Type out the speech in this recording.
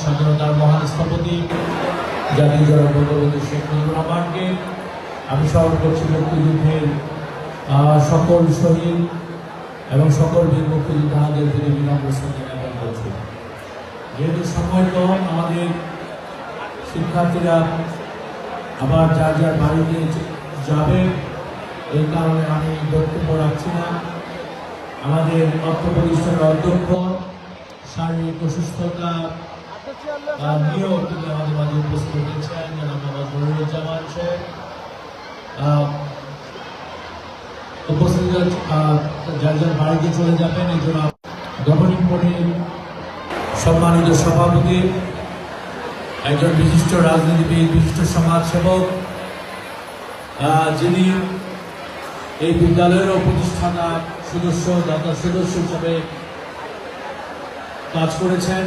স্বাধীনতার মহান স্থপতি জাতীয় জনক বঙ্গবন্ধু শেখ মুজিবুর রহমানকে আমি স্মরণ করছি মুক্তিযুদ্ধের সকল শহীদ এবং সকল বীর মুক্তিযোদ্ধাদের প্রতি বিনম্র শ্রদ্ধা জ্ঞাপন করছি। যেহেতু সময় কম, আমাদের শিক্ষার্থীরা আবার যার যার বাড়িতে যাবে, এই কারণে আমি বক্তব্য রাখছি না। আমাদের অর্থ প্রতিষ্ঠানের অধ্যক্ষ শারীরিক অসুস্থতা নিয়েও তিনি আমাদের মাঝে উপস্থিত হয়েছেন, জনাব মোহাম্মদ মনিরুজ্জামান সাহেব উপস্থিত যার যার বাড়িতে চলে যাবেন। এই জন্য গভর্নিং বডির সম্মানিত সভাপতি, একজন বিশিষ্ট রাজনীতিবিদ, বিশিষ্ট সমাজসেবক, যিনি এই বিদ্যালয়ের প্রতিষ্ঠাতা সদস্য দাতা সদস্য হিসেবে কাজ করেছেন।